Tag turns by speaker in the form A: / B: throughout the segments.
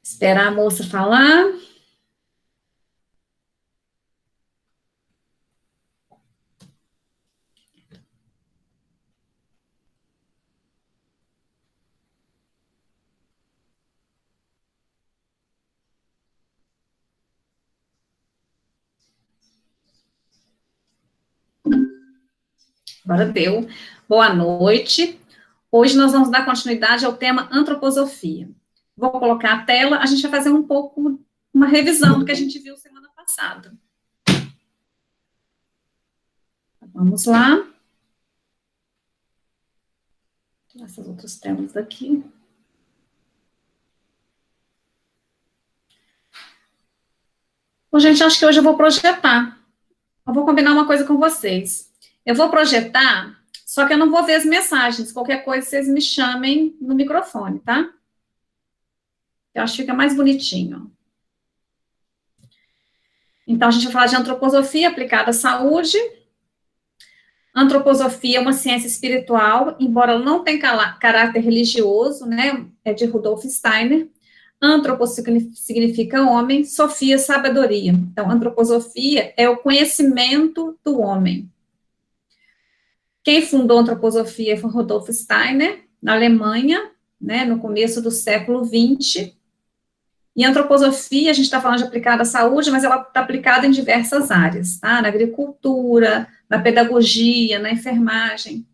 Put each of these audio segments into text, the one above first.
A: Esperar a moça falar. Agora deu. Boa noite. Hoje nós vamos dar continuidade ao tema antroposofia. Vou colocar a tela, a gente vai fazer um pouco uma revisão do que a gente viu semana passada. Vamos lá. Tirar essas outras telas daqui. Bom, gente, acho que hoje eu vou projetar. Eu vou combinar uma coisa com vocês. Eu vou projetar, só que eu não vou ver as mensagens. Qualquer coisa, vocês me chamem no microfone, tá? Eu acho que fica mais bonitinho. Então, a gente vai falar de antroposofia aplicada à saúde. Antroposofia é uma ciência espiritual, embora ela não tenha caráter religioso, né? É de Rudolf Steiner. Antropos significa homem, sofia, sabedoria. Então, antroposofia é o conhecimento do homem. Quem fundou a antroposofia foi Rudolf Steiner, na Alemanha, né, no começo do século XX. E a antroposofia, a gente está falando de aplicada à saúde, mas ela está aplicada em diversas áreas, tá? Na agricultura, na pedagogia, na enfermagem.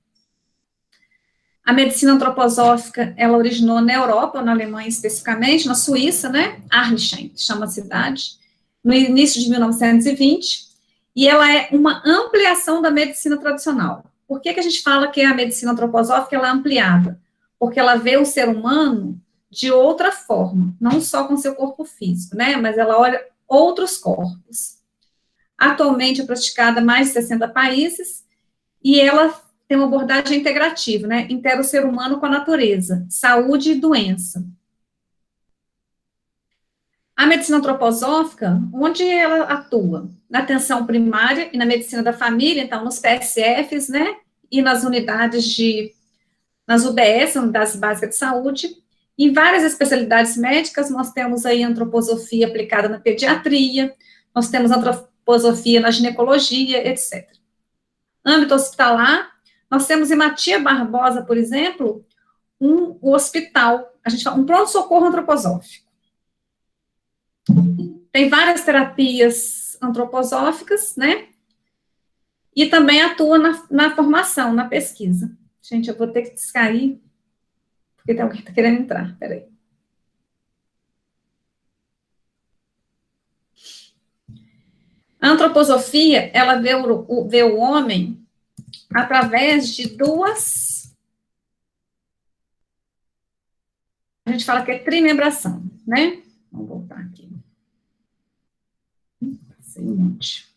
A: A medicina antroposófica, ela originou na Europa, na Alemanha especificamente, na Suíça, né? Arlchen, chama a cidade, no início de 1920, e ela é uma ampliação da medicina tradicional. Por que a gente fala que a medicina antroposófica ela é ampliada? Porque ela vê o ser humano de outra forma, não só com seu corpo físico, né? Mas ela olha outros corpos. Atualmente é praticada em mais de 60 países, e ela tem uma abordagem integrativa, né? Integra o ser humano com a natureza, saúde e doença. A medicina antroposófica, onde ela atua? Na atenção primária e na medicina da família, então, nos PSFs, né? E nas unidades nas UBS, Unidades Básicas de Saúde. Em várias especialidades médicas, nós temos aí antroposofia aplicada na pediatria, nós temos antroposofia na ginecologia, etc. Âmbito hospitalar, nós temos em Matia Barbosa, por exemplo, um hospital, a gente fala, um pronto-socorro antroposófico. Tem várias terapias antroposóficas, né? E também atua na formação, na pesquisa. Gente, eu vou ter que descair, porque tem alguém que está querendo entrar, peraí. A antroposofia, ela vê o homem através de duas... A gente fala que é trimembração, né? Vamos voltar aqui. Passei um monte.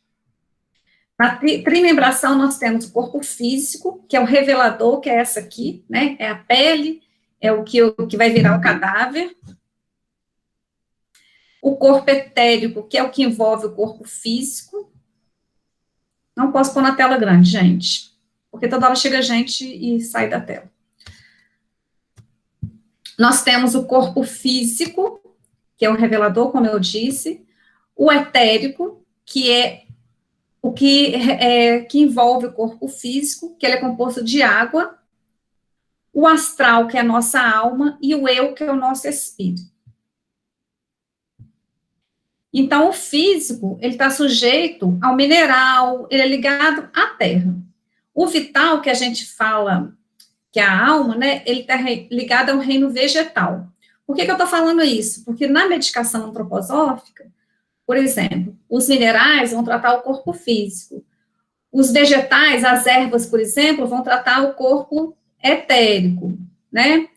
A: Na trimembração, nós temos o corpo físico, que é o revelador, que é essa aqui, né? É a pele, é o que vai virar o cadáver. O corpo etérico, que é o que envolve o corpo físico. Não posso pôr na tela grande, gente, porque toda hora chega gente e sai da tela. Nós temos o corpo físico, que é o revelador, como eu disse. O etérico, que é o que envolve o corpo físico, que ele é composto de água. O astral, que é a nossa alma, e o eu, que é o nosso espírito. Então, o físico, ele está sujeito ao mineral, ele é ligado à terra. O vital, que a gente fala, que é a alma, né, ele está ligado ao reino vegetal. Por que eu estou falando isso? Porque na medicação antroposófica, por exemplo, os minerais vão tratar o corpo físico. Os vegetais, as ervas, por exemplo, vão tratar o corpo etérico, né?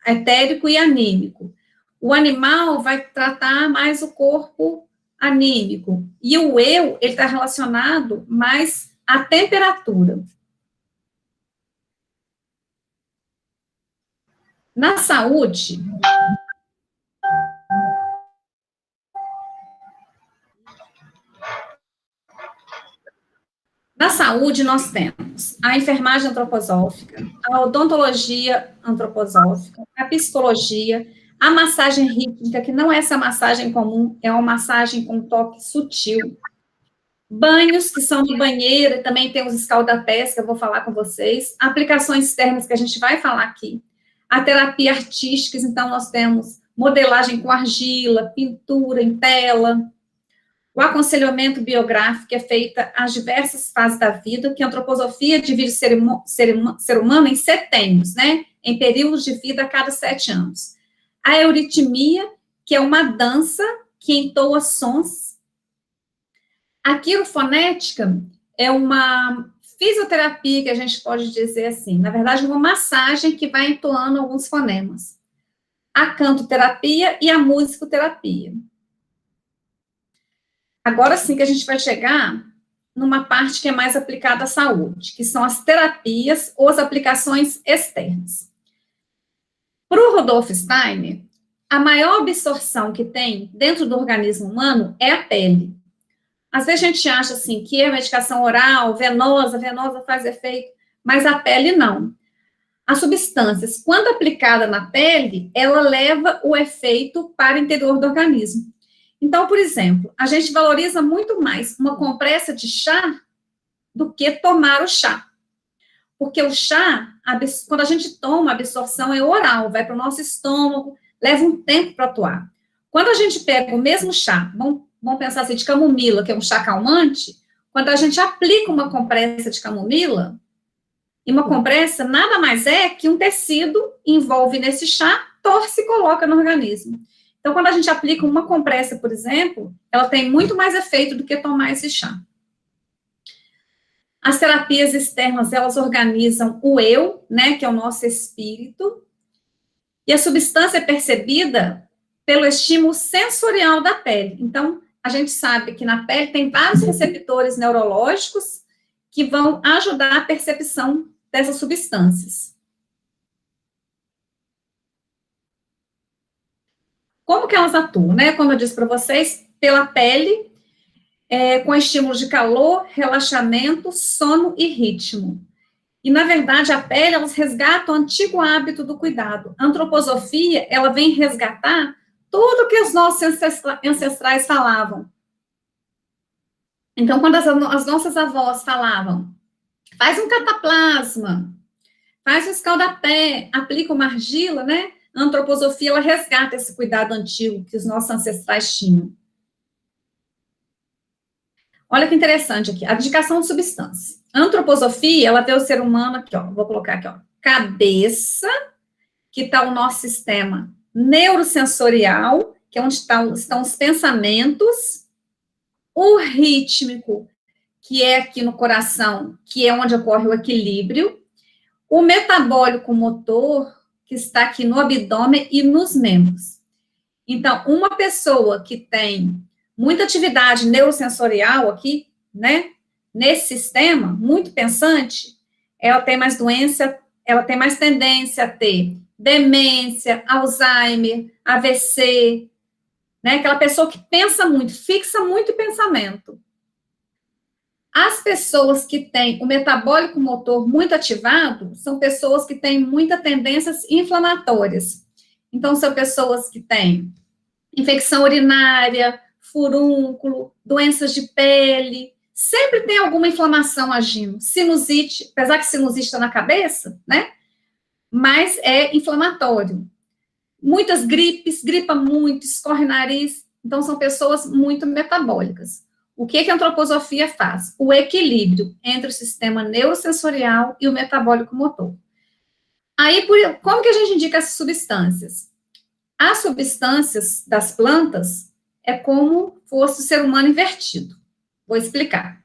A: Etérico e anímico. O animal vai tratar mais o corpo anímico. E o eu, ele está relacionado mais à temperatura. Na saúde, nós temos a enfermagem antroposófica, a odontologia antroposófica, a psicologia, A massagem rítmica, que não é essa massagem comum, é uma massagem com toque sutil. Banhos, que são de banheira, também tem os escaldapés, que eu vou falar com vocês. Aplicações externas, que a gente vai falar aqui. A terapia artística, então nós temos modelagem com argila, pintura em tela. O aconselhamento biográfico, que é feita às diversas fases da vida, que a antroposofia divide o ser humano em setênios, né? Em períodos de vida a cada 7 anos. A euritmia, que é uma dança que entoa sons. A quirofonética é uma fisioterapia, que a gente pode dizer assim, na verdade, uma massagem que vai entoando alguns fonemas. A cantoterapia e a musicoterapia. Agora sim que a gente vai chegar numa parte que é mais aplicada à saúde, que são as terapias ou as aplicações externas. Para o Rudolf Steiner, a maior absorção que tem dentro do organismo humano é a pele. Às vezes a gente acha assim que a medicação oral, venosa faz efeito, mas a pele não. As substâncias, quando aplicada na pele, ela leva o efeito para o interior do organismo. Então, por exemplo, a gente valoriza muito mais uma compressa de chá do que tomar o chá. Porque o chá, quando a gente toma, a absorção é oral, vai para o nosso estômago, leva um tempo para atuar. Quando a gente pega o mesmo chá, vamos pensar assim, de camomila, que é um chá calmante, quando a gente aplica uma compressa de camomila, e uma compressa nada mais é que um tecido envolve nesse chá, torce e coloca no organismo. Então, quando a gente aplica uma compressa, por exemplo, ela tem muito mais efeito do que tomar esse chá. As terapias externas, elas organizam o eu, né, que é o nosso espírito, e a substância é percebida pelo estímulo sensorial da pele. Então, a gente sabe que na pele tem vários receptores neurológicos que vão ajudar a percepção dessas substâncias. Como que elas atuam, né? Como eu disse para vocês, pela pele, com estímulos de calor, relaxamento, sono e ritmo. E, na verdade, a pele, elas resgatam o antigo hábito do cuidado. A antroposofia, ela vem resgatar tudo que os nossos ancestrais falavam. Então, quando as nossas avós falavam, faz um cataplasma, faz um escaldapé, aplica uma argila, né? A antroposofia, ela resgata esse cuidado antigo que os nossos ancestrais tinham. Olha que interessante aqui, a indicação de substância. A antroposofia, ela vê o ser humano aqui, ó, vou colocar aqui, ó, cabeça, que está o nosso sistema neurosensorial, que é onde estão os pensamentos, o rítmico, que é aqui no coração, que é onde ocorre o equilíbrio, o metabólico motor, que está aqui no abdômen e nos membros. Então, uma pessoa que tem muita atividade neurosensorial aqui, né, nesse sistema, muito pensante, ela tem mais doença, ela tem mais tendência a ter demência, Alzheimer, AVC, né, aquela pessoa que pensa muito, fixa muito pensamento. As pessoas que têm o metabólico motor muito ativado são pessoas que têm muitas tendências inflamatórias. Então, são pessoas que têm infecção urinária, furúnculo, doenças de pele, sempre tem alguma inflamação agindo. Sinusite, apesar que sinusite está na cabeça, né? Mas é inflamatório. Muitas gripes, gripa muito, escorre nariz. Então, são pessoas muito metabólicas. O que a antroposofia faz? O equilíbrio entre o sistema neurosensorial e o metabólico motor. Aí, como que a gente indica essas substâncias? As substâncias das plantas é como fosse o ser humano invertido. Vou explicar.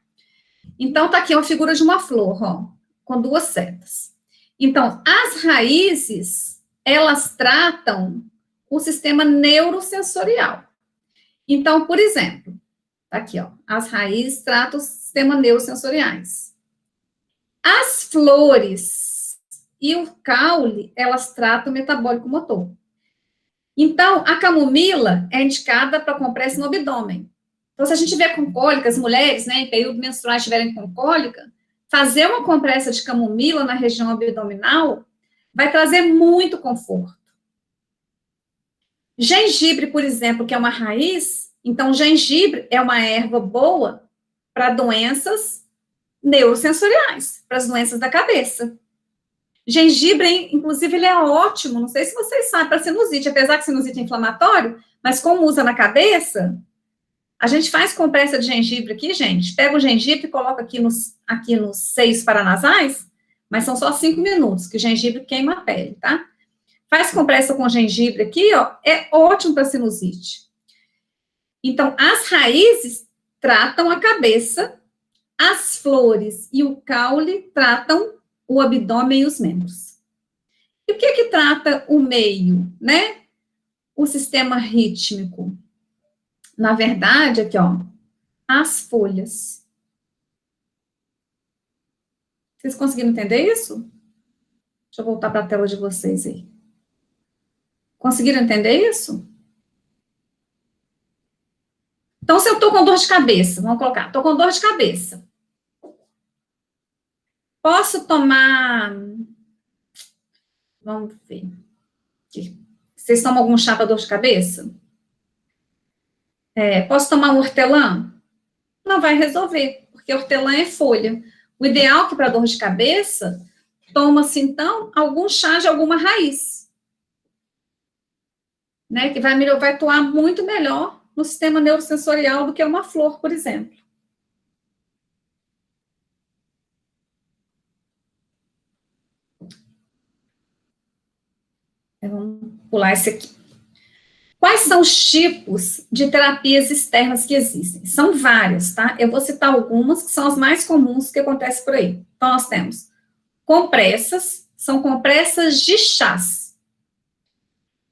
A: Então, tá aqui uma figura de uma flor, ó, com 2 setas. Então, as raízes, elas tratam o sistema neurosensorial. Então, por exemplo, tá aqui, ó, as raízes tratam os sistemas neurosensoriais. As flores e o caule, elas tratam o metabólico motor. Então, a camomila é indicada para compressa no abdômen. Então, se a gente tiver com cólica, as mulheres, né, em período menstrual estiverem com cólica, fazer uma compressa de camomila na região abdominal vai trazer muito conforto. Gengibre, por exemplo, que é uma raiz, então gengibre é uma erva boa para doenças neurosensoriais, para as doenças da cabeça. Gengibre, inclusive, ele é ótimo, não sei se vocês sabem, para sinusite, apesar que sinusite é inflamatório, mas como usa na cabeça, a gente faz compressa de gengibre aqui, gente, pega o gengibre e coloca aqui nos seios paranasais, mas são só 5 minutos, que o gengibre queima a pele, tá? Faz compressa com gengibre aqui, ó, é ótimo para sinusite. Então, as raízes tratam a cabeça, as flores e o caule tratam o abdômen e os membros. E o que que trata o meio, né? O sistema rítmico. Na verdade, aqui, ó, as folhas. Vocês conseguiram entender isso? Deixa eu voltar para a tela de vocês aí. Conseguiram entender isso? Então, se eu estou com dor de cabeça, vamos colocar, estou com dor de cabeça. Posso tomar. Vamos ver. Vocês tomam algum chá para dor de cabeça? Posso tomar um hortelã? Não vai resolver, porque hortelã é folha. O ideal é que para dor de cabeça, toma-se, então, algum chá de alguma raiz, né? Que vai atuar muito melhor no sistema neurosensorial do que uma flor, por exemplo. Vamos pular esse aqui. Quais são os tipos de terapias externas que existem? São várias, tá? Eu vou citar algumas que são as mais comuns que acontecem por aí. Então, nós temos compressas, são compressas de chás.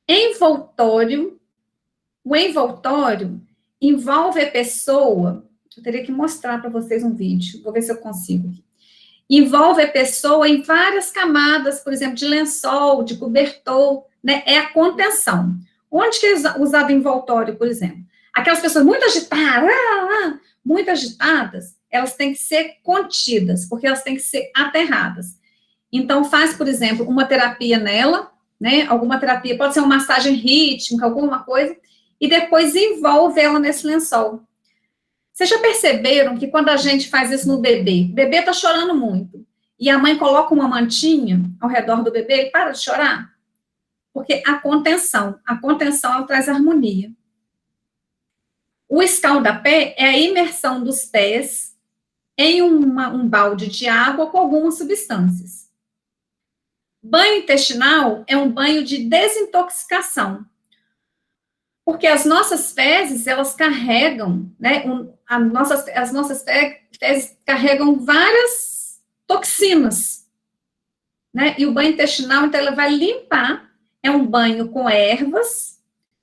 A: Envoltório, o envoltório envolve a pessoa, eu teria que mostrar para vocês um vídeo, vou ver se eu consigo. Envolve a pessoa em várias camadas, por exemplo, de lençol, de cobertor, né? É a contenção. Onde que eles usavam envoltório, por exemplo? Aquelas pessoas muito agitadas, elas têm que ser contidas, porque elas têm que ser aterradas. Então, faz, por exemplo, uma terapia nela, né? Alguma terapia, pode ser uma massagem rítmica, alguma coisa, e depois envolve ela nesse lençol. Vocês já perceberam que quando a gente faz isso no bebê, o bebê está chorando muito, e a mãe coloca uma mantinha ao redor do bebê, ele para de chorar? Porque a contenção ela traz harmonia. O escaldapé é a imersão dos pés em um balde de água com algumas substâncias. Banho intestinal é um banho de desintoxicação, porque as nossas fezes, elas carregam, né, as nossas fezes carregam várias toxinas, né, e o banho intestinal, então, ela vai limpar, é um banho com ervas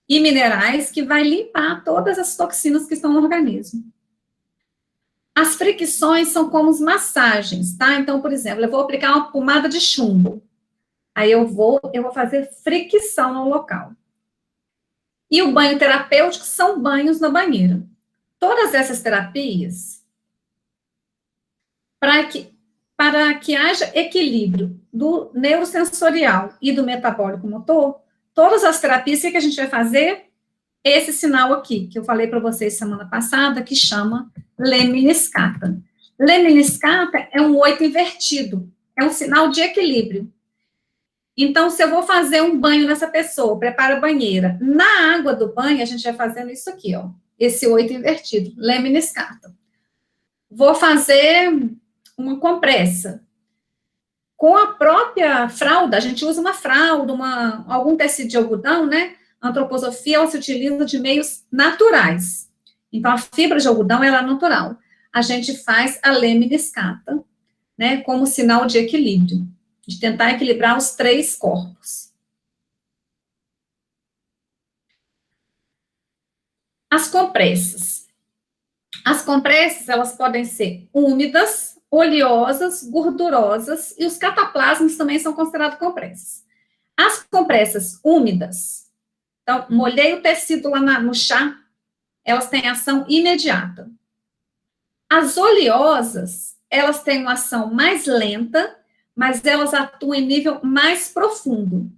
A: e minerais que vai limpar todas as toxinas que estão no organismo. As fricções são como as massagens, tá? Então, por exemplo, eu vou aplicar uma pomada de chumbo, aí eu vou fazer fricção no local. E o banho terapêutico são banhos na banheira. Todas essas terapias, para que haja equilíbrio do neurosensorial e do metabólico motor, todas as terapias, o que a gente vai fazer? Esse sinal aqui, que eu falei para vocês semana passada, que chama lemniscata. Lemniscata é um 8 invertido, é um sinal de equilíbrio. Então, se eu vou fazer um banho nessa pessoa, prepara a banheira. Na água do banho, a gente vai fazendo isso aqui, ó. Esse 8 invertido, lemniscata. Vou fazer uma compressa. Com a própria fralda, a gente usa uma fralda, algum tecido de algodão, né? A antroposofia, ela se utiliza de meios naturais. Então, a fibra de algodão, ela é natural. A gente faz a lemniscata, né? Como sinal de equilíbrio, de tentar equilibrar os 3 corpos. As compressas. As compressas, elas podem ser úmidas, oleosas, gordurosas, e os cataplasmas também são considerados compressas. As compressas úmidas, então, molhei o tecido lá no chá, elas têm ação imediata. As oleosas, elas têm uma ação mais lenta, mas elas atuam em nível mais profundo.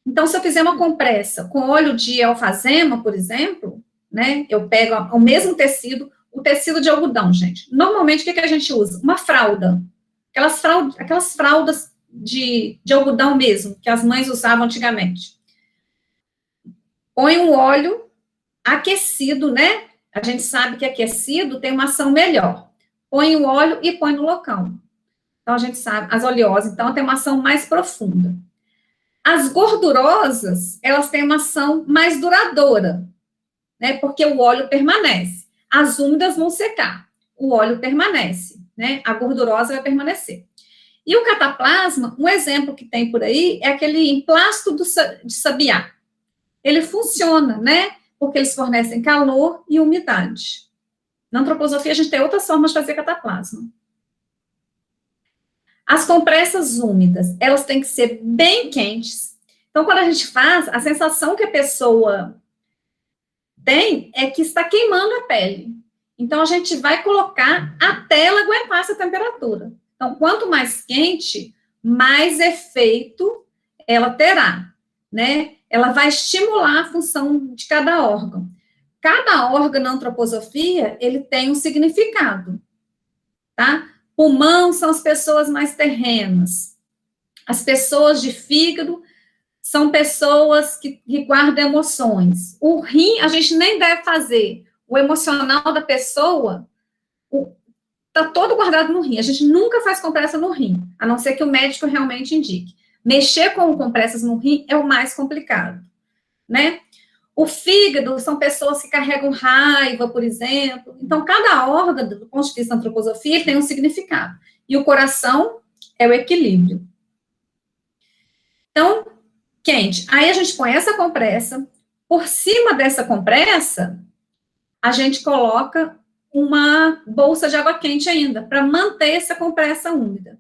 A: Então, se eu fizer uma compressa com óleo de alfazema, por exemplo, né, eu pego o mesmo tecido, o tecido de algodão, gente. Normalmente, o que a gente usa? Uma fralda. Aquelas fraldas de algodão mesmo, que as mães usavam antigamente. Põe um óleo aquecido, né? A gente sabe que aquecido tem uma ação melhor. Põe o óleo e põe no local. Então, a gente sabe, as oleosas, então, tem uma ação mais profunda. As gordurosas, elas têm uma ação mais duradoura, né? Porque o óleo permanece. As úmidas vão secar, o óleo permanece, né? A gordurosa vai permanecer. E o cataplasma, um exemplo que tem por aí é aquele emplasto de sabiá. Ele funciona, né? Porque eles fornecem calor e umidade. Na antroposofia, a gente tem outras formas de fazer cataplasma. As compressas úmidas, elas têm que ser bem quentes. Então, quando a gente faz, a sensação que a pessoa tem é que está queimando a pele. Então, a gente vai colocar até ela aguentar essa temperatura. Então, quanto mais quente, mais efeito ela terá, né? Ela vai estimular a função de cada órgão. Cada órgão na antroposofia, ele tem um significado, tá? Pulmão são as pessoas mais terrenas. As pessoas de fígado são pessoas que guardam emoções. O rim, a gente nem deve fazer. O emocional da pessoa está todo guardado no rim. A gente nunca faz compressa no rim, a não ser que o médico realmente indique. Mexer com compressas no rim é o mais complicado, né? O fígado são pessoas que carregam raiva, por exemplo. Então, cada órgão, do ponto de vista da antroposofia, tem um significado. E o coração é o equilíbrio. Então, quente. Aí a gente põe essa compressa. Por cima dessa compressa, a gente coloca uma bolsa de água quente ainda, para manter essa compressa úmida.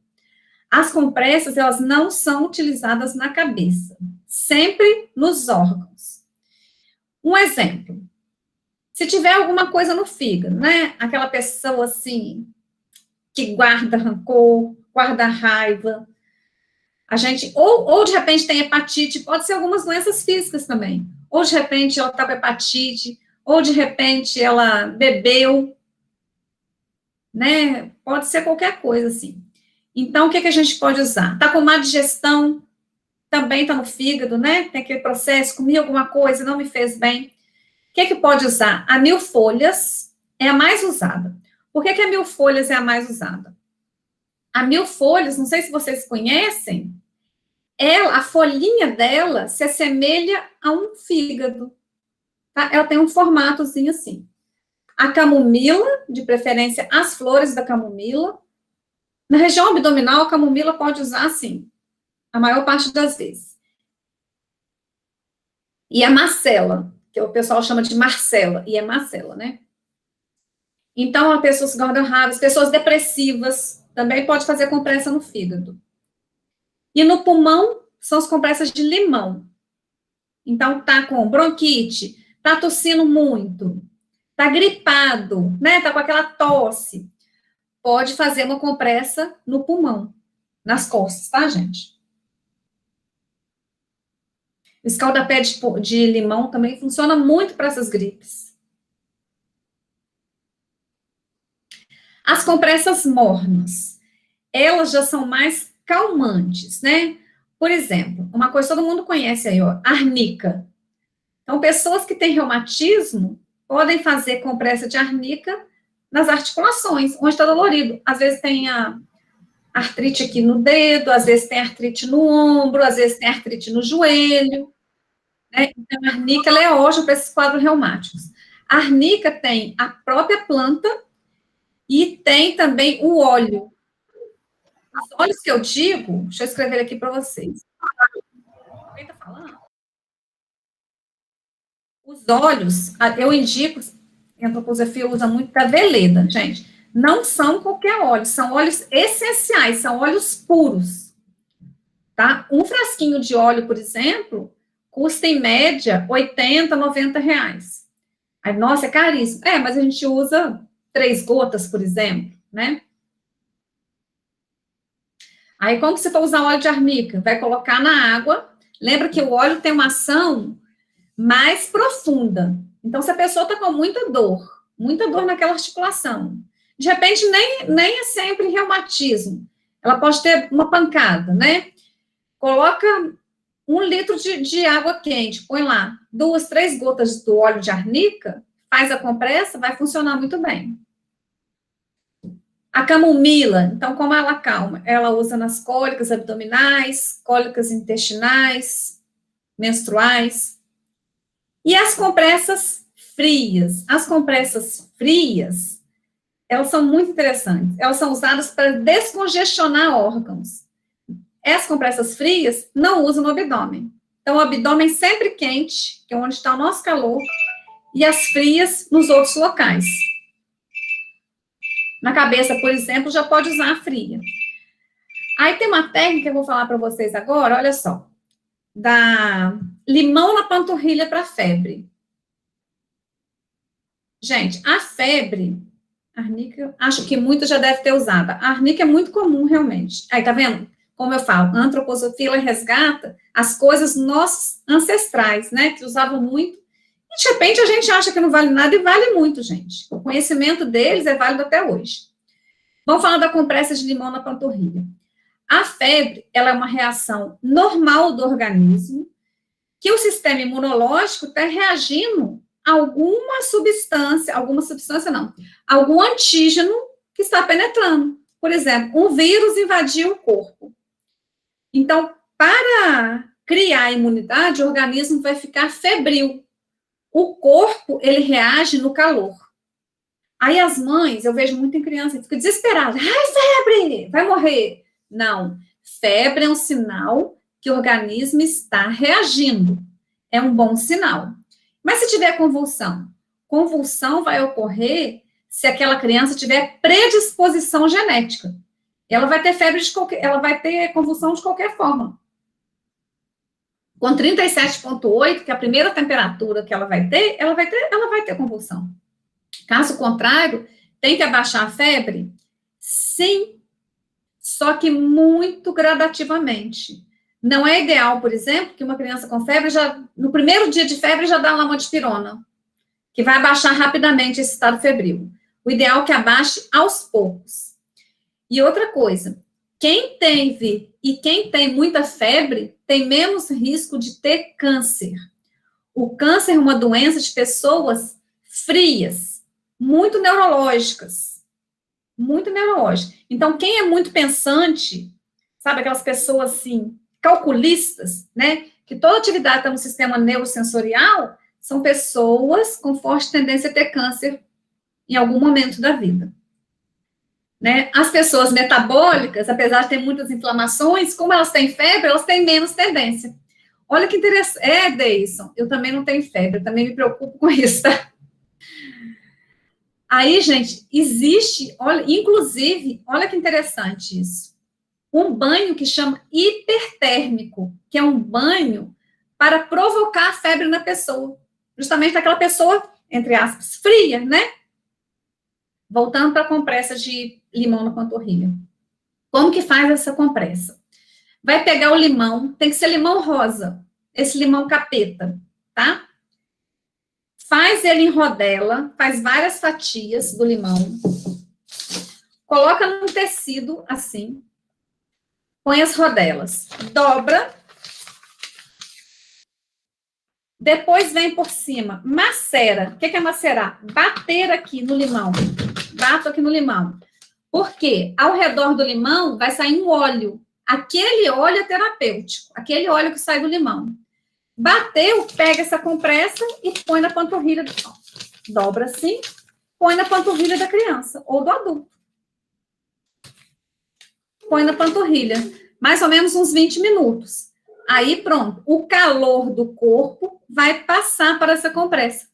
A: As compressas, elas não são utilizadas na cabeça, sempre nos órgãos. Um exemplo, se tiver alguma coisa no fígado, né, aquela pessoa, assim, que guarda rancor, guarda raiva, a gente, ou de repente tem hepatite, pode ser algumas doenças físicas também, ou de repente ela está com hepatite, ou de repente ela bebeu, né, pode ser qualquer coisa, assim. Então, o que a gente pode usar? Está com má digestão, também está no fígado, né, tem aquele processo, comi alguma coisa, não me fez bem. O que pode usar? A 1000 folhas é a mais usada. Por que a 1000 folhas é a mais usada? A 1000 folhas, não sei se vocês conhecem, a folhinha dela se assemelha a um fígado. Tá? Ela tem um formatozinho assim. A camomila, de preferência, as flores da camomila. Na região abdominal, a camomila pode usar assim, a maior parte das vezes. E a marcela, que o pessoal chama de marcela, e é marcela, né? Então, as pessoas que guardam raiva, pessoas depressivas, também pode fazer compressa no fígado. E no pulmão, são as compressas de limão. Então, tá com bronquite, tá tossindo muito, tá gripado, né? Tá com aquela tosse. Pode fazer uma compressa no pulmão, nas costas, tá, gente? O escaldapé de limão também funciona muito para essas gripes. As compressas mornas, elas já são mais calmantes, né? Por exemplo, uma coisa que todo mundo conhece aí, ó, arnica. Então, pessoas que têm reumatismo podem fazer compressa de arnica nas articulações, onde está dolorido. Às vezes tem a artrite aqui no dedo, às vezes tem artrite no ombro, às vezes tem artrite no joelho, né? Então, a arnica, ela é ótima para esses quadros reumáticos. A arnica tem a própria planta e tem também o óleo. Os óleos que eu digo, deixa eu escrever aqui para vocês. Quem está falando? Os óleos, eu indico, a antroposofia usa muito da veleda, gente. Não são qualquer óleo, são óleos essenciais, são óleos puros, tá? Um frasquinho de óleo, por exemplo, custa em média 80, 90 reais. Aí, nossa, é caríssimo. É, mas a gente usa 3 gotas, por exemplo, né? Aí, como que você vai usar óleo de arnica? Vai colocar na água, Lembra que o óleo tem uma ação mais profunda. Então, se a pessoa está com muita dor naquela articulação, de repente nem é sempre reumatismo, ela pode ter uma pancada, né? Coloca 1 litro de água quente, põe lá 2, 3 gotas do óleo de arnica, faz a compressa, vai funcionar muito bem. A camomila, então, como ela calma? Ela usa nas cólicas abdominais, cólicas intestinais, menstruais. E as compressas frias? As compressas frias, elas são muito interessantes. Elas são usadas para descongestionar órgãos. As compressas frias não usam no abdômen. Então, o abdômen sempre quente, que é onde está o nosso calor, e as frias nos outros locais. Na cabeça, por exemplo, já pode usar a fria. Aí tem uma técnica que eu vou falar para vocês agora, olha só. Da limão na panturrilha para febre. Gente, a febre, a arnica, acho que muita já deve ter usado. A arnica é muito comum, realmente. Aí, tá vendo? Como eu falo, a antroposofia, ela resgata as coisas nossos ancestrais, né? Que usavam muito. E, de repente, a gente acha que não vale nada e vale muito, gente. O conhecimento deles é válido até hoje. Vamos falar da compressa de limão na panturrilha. A febre, ela é uma reação normal do organismo, que o sistema imunológico está reagindo a alguma substância não, algum antígeno que está penetrando. Por exemplo, um vírus invadiu o corpo. Então, para criar a imunidade, o organismo vai ficar febril. O corpo, ele reage no calor. Aí as mães, eu vejo muito em criança, ficam desesperadas. Ai, febre, vai morrer. Não, febre é um sinal que o organismo está reagindo. É um bom sinal. Mas se tiver convulsão? Convulsão vai ocorrer se aquela criança tiver predisposição genética. Ela vai ter febre ela vai ter convulsão de qualquer forma. Com 37,8, que é a primeira temperatura que ela vai ter convulsão. Caso contrário, tem que abaixar a febre? Sim, só que muito gradativamente. Não é ideal, por exemplo, que uma criança com febre, no primeiro dia de febre, já dá lá uma dipirona, que vai abaixar rapidamente esse estado febril. O ideal é que abaixe aos poucos. E outra coisa, quem tem muita febre, tem menos risco de ter câncer. O câncer é uma doença de pessoas frias, muito neurológicas. Muito neurológicas. Então, quem é muito pensante, sabe, aquelas pessoas assim, calculistas, né, que toda atividade está no sistema neurosensorial, são pessoas com forte tendência a ter câncer em algum momento da vida. Né? As pessoas metabólicas, apesar de ter muitas inflamações, como elas têm febre, elas têm menos tendência. Olha que interessante. Deison, eu também não tenho febre, eu também me preocupo com isso, tá? Aí, gente, existe, olha, inclusive, olha que interessante isso. Um banho que chama hipertérmico, que é um banho para provocar a febre na pessoa. Justamente daquela pessoa, entre aspas, fria, né? Voltando para a compressa de limão na panturrilha. Como que faz essa compressa? Vai pegar o limão, tem que ser limão rosa, esse limão capeta, tá? Faz ele em rodela, faz várias fatias do limão, coloca num tecido assim, põe as rodelas, dobra, depois vem por cima, macera. O que é macerar? Bater aqui no limão, bato aqui no limão. Por quê? Ao redor do limão vai sair um óleo, aquele óleo é terapêutico, aquele óleo que sai do limão. Bateu, pega essa compressa e põe na panturrilha, dobra assim, põe na panturrilha da criança ou do adulto. Põe na panturrilha, mais ou menos uns 20 minutos. Aí, pronto, o calor do corpo vai passar para essa compressa.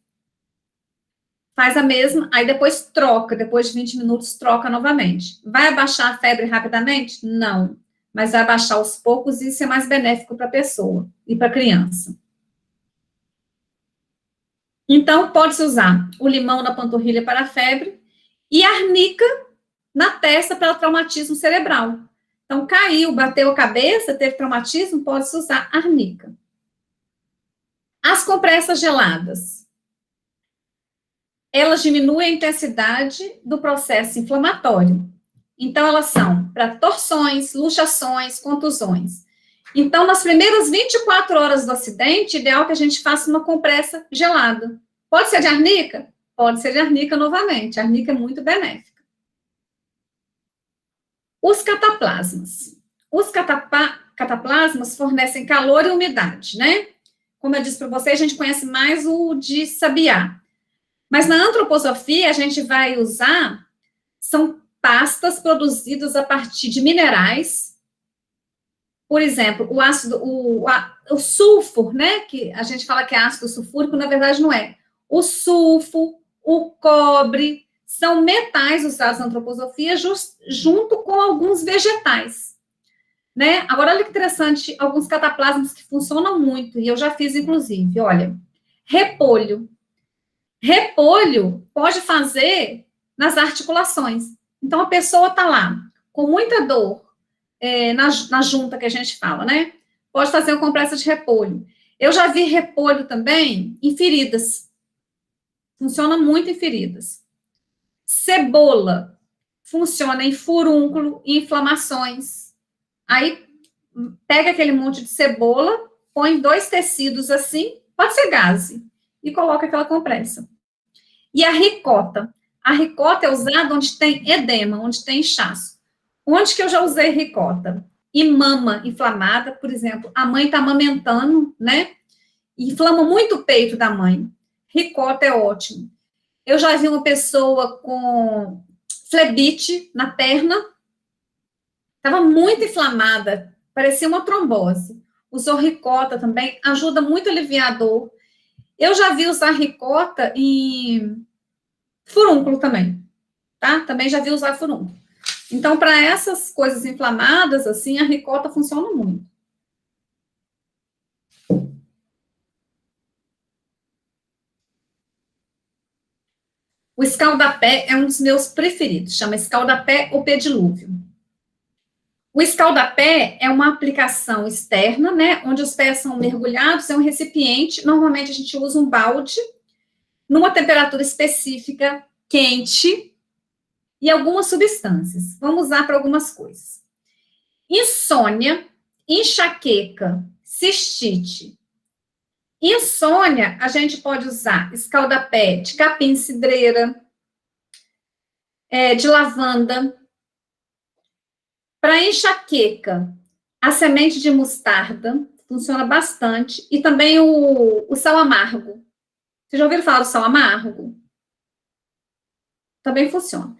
A: Faz a mesma, aí depois troca, depois de 20 minutos, troca novamente. Vai abaixar a febre rapidamente? Não. Mas vai abaixar aos poucos e isso é mais benéfico para a pessoa e para a criança. Então, pode-se usar o limão na panturrilha para a febre e a arnica na testa para o traumatismo cerebral. Então, caiu, bateu a cabeça, teve traumatismo, pode-se usar arnica. As compressas geladas, elas diminuem a intensidade do processo inflamatório. Então, elas são para torções, luxações, contusões. Então, nas primeiras 24 horas do acidente, ideal que a gente faça uma compressa gelada. Pode ser de arnica? Pode ser de arnica novamente. A arnica é muito benéfica. Os cataplasmas. Os cataplasmas fornecem calor e umidade, né? Como eu disse para vocês, a gente conhece mais o de sabiá. Mas na antroposofia, a gente vai usar, são pastas produzidas a partir de minerais. Por exemplo, o ácido, o sulfur, né? Que a gente fala que é ácido sulfúrico, na verdade não é. O sulfur, o cobre, são metais usados na antroposofia junto com alguns vegetais, né? Agora, olha que interessante, alguns cataplasmas que funcionam muito, e eu já fiz, inclusive, olha, repolho. Repolho pode fazer nas articulações. Então, a pessoa está lá com muita dor na junta que a gente fala, né? Pode fazer uma compressa de repolho. Eu já vi repolho também em feridas. Funciona muito em feridas. Cebola funciona em furúnculo e inflamações. Aí, pega aquele monte de cebola, põe 2 tecidos assim, pode ser gaze, e coloca aquela compressa. E a ricota? A ricota é usada onde tem edema, onde tem inchaço. Onde que eu já usei ricota? E mama inflamada, por exemplo, a mãe está amamentando, né? Inflama muito o peito da mãe. Ricota é ótimo. Eu já vi uma pessoa com flebite na perna, estava muito inflamada, parecia uma trombose. Usou ricota também, ajuda muito a aliviar a dor. Eu já vi usar ricota em furúnculo também, tá? Também já vi usar furúnculo. Então, para essas coisas inflamadas, assim, a ricota funciona muito. O escaldapé é um dos meus preferidos, chama escaldapé ou pedilúvio. O escaldapé é uma aplicação externa, né, onde os pés são mergulhados em um recipiente, normalmente a gente usa um balde, numa temperatura específica, quente, e algumas substâncias. Vamos usar para algumas coisas. Insônia, enxaqueca, cistite. Insônia, a gente pode usar escaldapé de capim-cidreira, de lavanda. Para enxaqueca, a semente de mostarda funciona bastante. E também o sal amargo. Vocês já ouviram falar do sal amargo? Também funciona.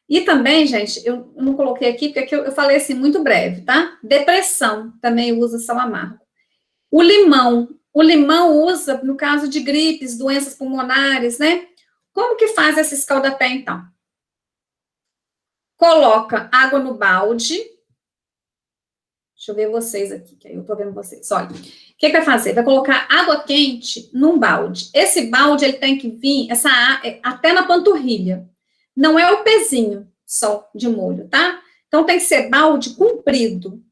A: E também, gente, eu não coloquei aqui, porque aqui eu falei assim, muito breve, tá? Depressão, também usa sal amargo. O limão usa, no caso de gripes, doenças pulmonares, né? Como que faz esse escaldapé, então? Coloca água no balde. Deixa eu ver vocês aqui, que aí eu tô vendo vocês. Olha, o que vai fazer? Vai colocar água quente num balde. Esse balde, ele tem que vir até na panturrilha. Não é o pezinho só de molho, tá? Então, tem que ser balde comprido.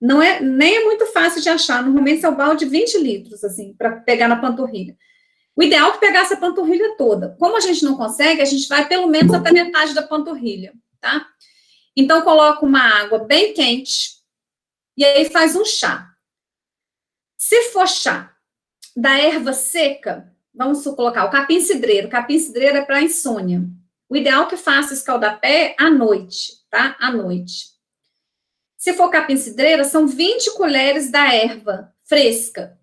A: Não é, nem é muito fácil de achar. Normalmente, é o balde de 20 litros, assim, para pegar na panturrilha. O ideal é que pegasse a panturrilha toda. Como a gente não consegue, a gente vai pelo menos até metade da panturrilha, tá? Então, coloca uma água bem quente e aí faz um chá. Se for chá da erva seca, vamos colocar o capim-cidreiro. Capim-cidreiro é para insônia. O ideal é que faça escaldapé à noite, tá? À noite. Se for capim-cidreira, são 20 colheres da erva fresca.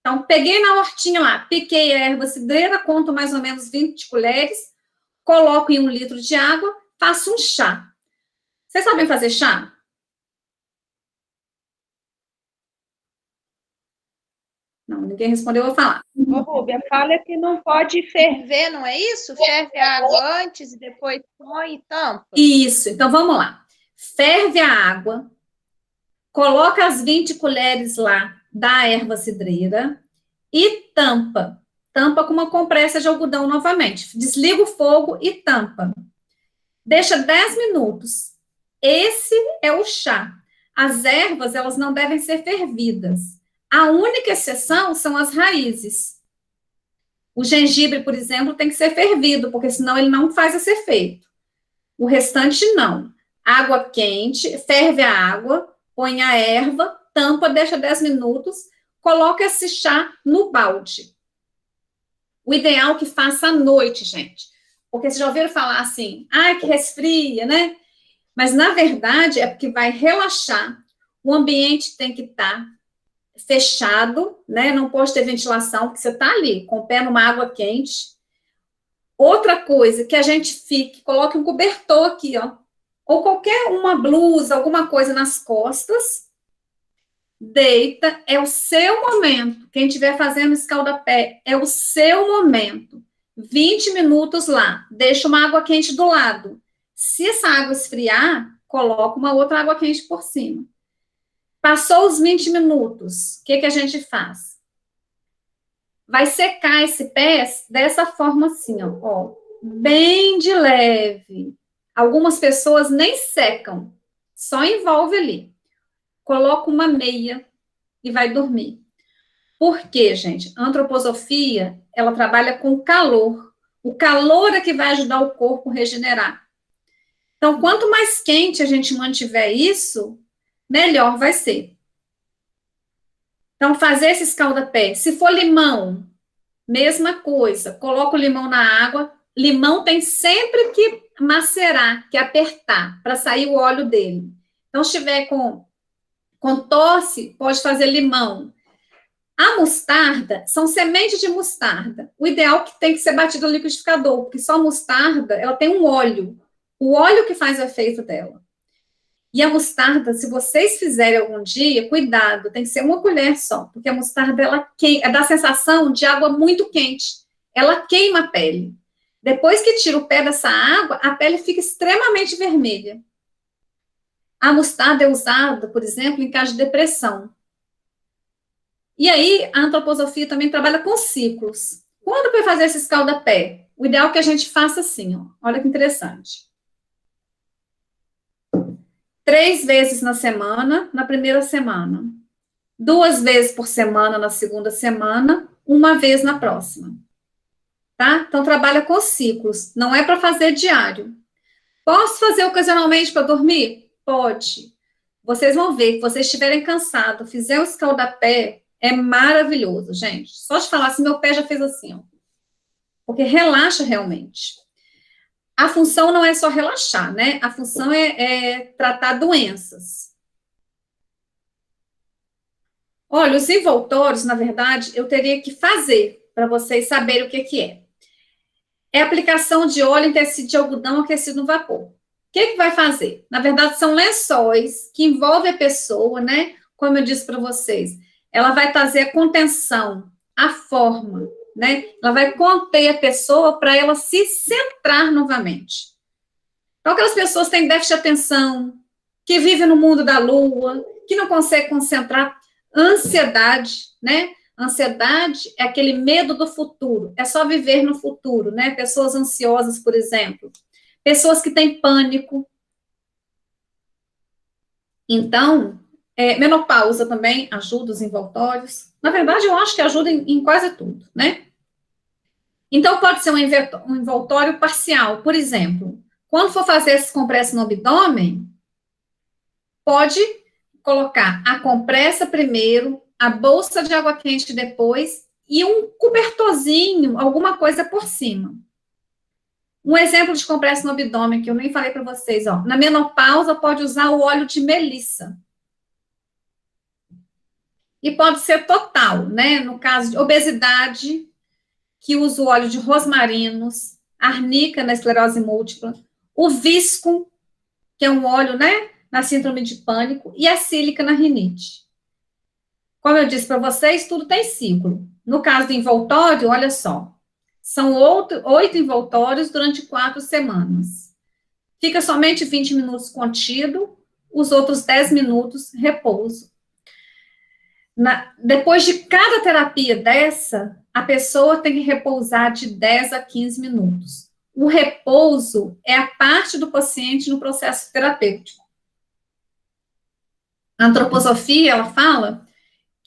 A: Então, peguei na hortinha lá, piquei a erva cidreira, conto mais ou menos 20 colheres, coloco em 1 litro de água, faço um chá. Vocês sabem fazer chá? Não, ninguém respondeu, eu vou falar.
B: Ô, Rúbia, fala que não pode ferver, não é isso? Ferve a água antes e depois põe e tampa.
A: Isso, então vamos lá. Ferve a água, coloca as 20 colheres lá da erva cidreira e tampa. Tampa com uma compressa de algodão novamente. Desliga o fogo e tampa. Deixa 10 minutos. Esse é o chá. As ervas, elas não devem ser fervidas. A única exceção são as raízes. O gengibre, por exemplo, tem que ser fervido, porque senão ele não faz esse efeito. O restante, não. Água quente, ferve a água, põe a erva, tampa, deixa 10 minutos, coloca esse chá no balde. O ideal é que faça à noite, gente. Porque vocês já ouviram falar assim, que resfria, né? Mas, na verdade, é porque vai relaxar. O ambiente tem que estar fechado, né? Não pode ter ventilação, porque você está ali, com o pé numa água quente. Outra coisa, que a gente coloque um cobertor aqui, ó. Ou qualquer uma blusa, alguma coisa nas costas. Deita, é o seu momento. Quem estiver fazendo escalda-pé, é o seu momento. 20 minutos lá. Deixa uma água quente do lado. Se essa água esfriar, coloca uma outra água quente por cima. Passou os 20 minutos, o que a gente faz? Vai secar esse pé dessa forma assim, ó, bem de leve. Algumas pessoas nem secam, só envolve ali. Coloca uma meia e vai dormir. Por quê, gente? A antroposofia, ela trabalha com calor. O calor é que vai ajudar o corpo a regenerar. Então, quanto mais quente a gente mantiver isso, melhor vai ser. Então, fazer esse escalda-pé. Se for limão, mesma coisa. Coloca o limão na água. Limão tem sempre que macerar, que apertar, para sair o óleo dele. Então, se estiver com tosse, pode fazer limão. A mostarda são sementes de mostarda. O ideal é que tem que ser batido no liquidificador, porque só a mostarda, ela tem um óleo. O óleo que faz o efeito dela. E a mostarda, se vocês fizerem algum dia, cuidado, tem que ser uma colher só, porque a mostarda, ela dá a sensação de água muito quente. Ela queima a pele. Depois que tira o pé dessa água, a pele fica extremamente vermelha. A mostarda é usada, por exemplo, em caso de depressão. E aí, a antroposofia também trabalha com ciclos. Quando vai fazer esse escalda-pé? O ideal é que a gente faça assim, ó. Olha que interessante. 3 vezes na semana, na primeira semana. 2 vezes por semana na segunda semana, 1 vez na próxima. Tá? Então, trabalha com ciclos. Não é para fazer diário. Posso fazer ocasionalmente para dormir? Pode. Vocês vão ver que vocês estiverem cansados, fizer um escalda-pé, é maravilhoso, gente. Só de falar assim, meu pé já fez assim, ó. Porque relaxa realmente. A função não é só relaxar, né? A função é tratar doenças. Olha, os envoltórios, na verdade, eu teria que fazer para vocês saberem o que é. É aplicação de óleo em tecido de algodão aquecido no vapor. O que vai fazer? Na verdade, são lençóis que envolvem a pessoa, né? Como eu disse para vocês, ela vai trazer a contenção, a forma, né? Ela vai conter a pessoa para ela se centrar novamente. Então, aquelas pessoas que têm déficit de atenção, que vivem no mundo da lua, que não conseguem concentrar, ansiedade, né? Ansiedade é aquele medo do futuro, é só viver no futuro, né? Pessoas ansiosas, por exemplo. Pessoas que têm pânico. Então, menopausa também ajuda os envoltórios. Na verdade, eu acho que ajuda em quase tudo, né? Então, pode ser um envoltório parcial. Por exemplo, quando for fazer esse compressa no abdômen, pode colocar a compressa primeiro, a bolsa de água quente depois e um cobertorzinho, alguma coisa por cima. Um exemplo de compressa no abdômen que eu nem falei para vocês, ó. Na menopausa pode usar o óleo de melissa. E pode ser total, né? No caso de obesidade, que usa o óleo de rosmarinos, arnica na esclerose múltipla, o visco, que é um óleo, né? Na síndrome de pânico, e a sílica na rinite. Como eu disse para vocês, tudo tem ciclo. No caso do envoltório, olha só, são 8 envoltórios durante 4 semanas. Fica somente 20 minutos contido, os outros 10 minutos repouso. Depois de cada terapia dessa, a pessoa tem que repousar de 10 a 15 minutos. O repouso é a parte do paciente no processo terapêutico. A antroposofia, ela fala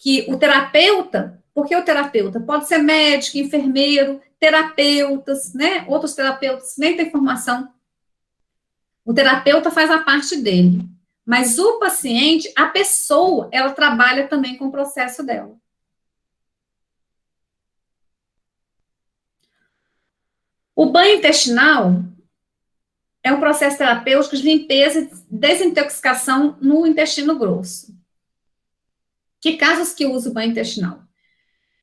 A: que o terapeuta, porque o terapeuta pode ser médico, enfermeiro, terapeutas, né? Outros terapeutas nem têm formação. O terapeuta faz a parte dele. Mas o paciente, a pessoa, ela trabalha também com o processo dela. O banho intestinal é um processo terapêutico de limpeza e desintoxicação no intestino grosso. Que casos que usa o banho intestinal?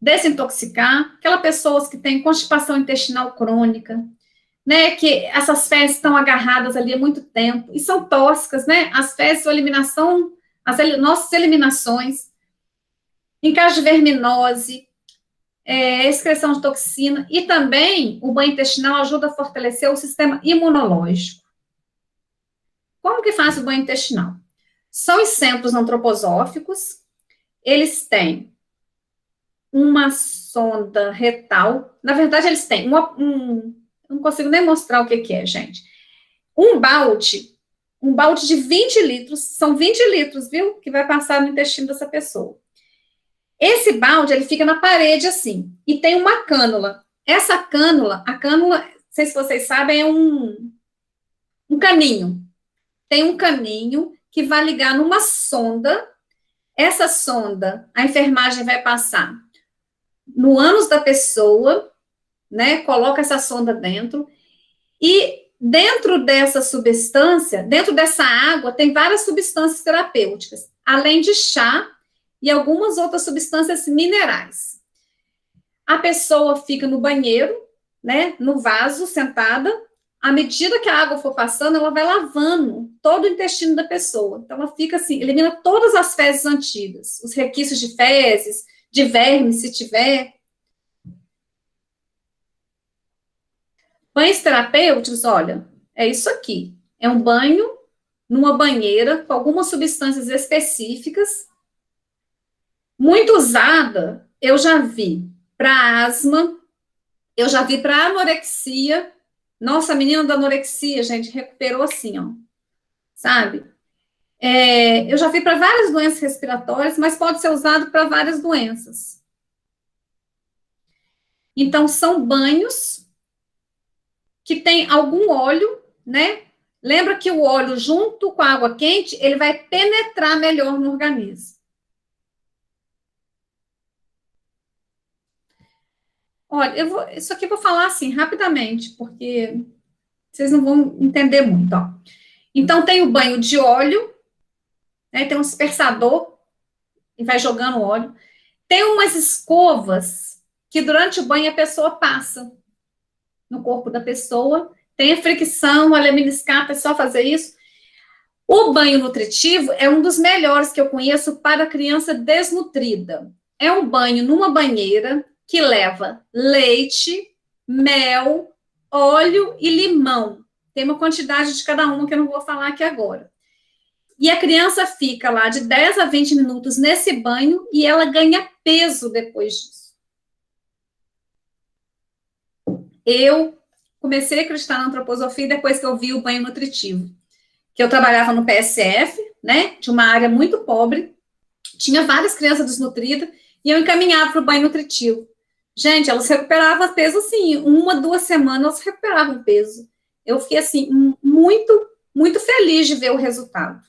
A: Desintoxicar, aquelas pessoas que têm constipação intestinal crônica, né, que essas fezes estão agarradas ali há muito tempo, e são tóxicas, né, as fezes, a eliminação, nossas eliminações, em caso de verminose, excreção de toxina, e também o banho intestinal ajuda a fortalecer o sistema imunológico. Como que faz o banho intestinal? São os centros antroposóficos, eles têm uma sonda retal, na verdade eles têm não consigo nem mostrar o que é, gente. Um balde de 20 litros, são 20 litros, viu, que vai passar no intestino dessa pessoa. Esse balde, ele fica na parede assim, e tem uma cânula. Essa cânula, a cânula, não sei se vocês sabem, é um caninho. Tem um caninho que vai ligar numa sonda. Essa sonda, a enfermagem vai passar no ânus da pessoa, né? Coloca essa sonda dentro, e dentro dessa substância, dentro dessa água, tem várias substâncias terapêuticas, além de chá e algumas outras substâncias minerais. A pessoa fica no banheiro, né, no vaso, sentada. À medida que a água for passando, ela vai lavando todo o intestino da pessoa. Então, ela fica assim, elimina todas as fezes antigas, os requisitos de fezes, de vermes, se tiver. Banhos terapêuticos, olha, é isso aqui. É um banho numa banheira com algumas substâncias específicas, muito usada, eu já vi para asma, eu já vi para anorexia. Nossa, a menina da anorexia, gente, recuperou assim, ó, sabe? Eu já vi para várias doenças respiratórias, mas pode ser usado para várias doenças. Então, são banhos que tem algum óleo, né? Lembra que o óleo, junto com a água quente, ele vai penetrar melhor no organismo. Olha, isso aqui eu vou falar assim, rapidamente, porque vocês não vão entender muito, ó. Então, tem o banho de óleo, né? Tem um dispersador, e vai jogando óleo. Tem umas escovas que durante o banho a pessoa passa no corpo da pessoa. Tem a fricção, a lemniscata, é só fazer isso. O banho nutritivo é um dos melhores que eu conheço para criança desnutrida. É um banho numa banheira que leva leite, mel, óleo e limão. Tem uma quantidade de cada uma que eu não vou falar aqui agora. E a criança fica lá de 10 a 20 minutos nesse banho e ela ganha peso depois disso. Eu comecei a acreditar na antroposofia depois que eu vi o banho nutritivo. Que eu trabalhava no PSF, né, de uma área muito pobre, tinha várias crianças desnutridas, e eu encaminhava para o banho nutritivo. Gente, elas recuperavam peso assim, 1, 2 semanas elas recuperavam peso. Eu fiquei assim, muito, muito feliz de ver o resultado.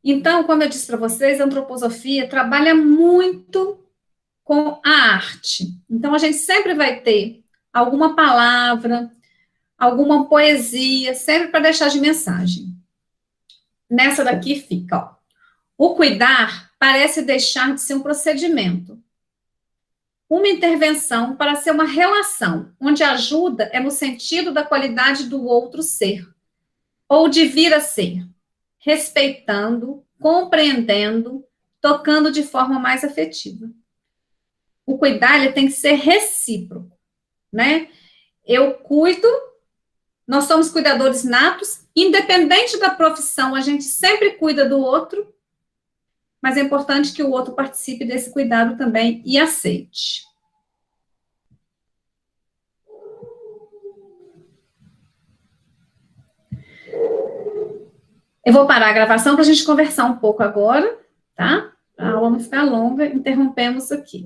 A: Então, como eu disse para vocês, a antroposofia trabalha muito com a arte. Então, a gente sempre vai ter alguma palavra, alguma poesia, sempre para deixar de mensagem. Nessa daqui fica, ó. O cuidar parece deixar de ser um procedimento, uma intervenção para ser uma relação, onde a ajuda é no sentido da qualidade do outro ser, ou de vir a ser, respeitando, compreendendo, tocando de forma mais afetiva. O cuidar, ele tem que ser recíproco, né? Eu cuido, nós somos cuidadores natos, independente da profissão, a gente sempre cuida do outro, mas é importante que o outro participe desse cuidado também e aceite. Eu vou parar a gravação para a gente conversar um pouco agora, tá? A aula não ficar longa, interrompemos aqui.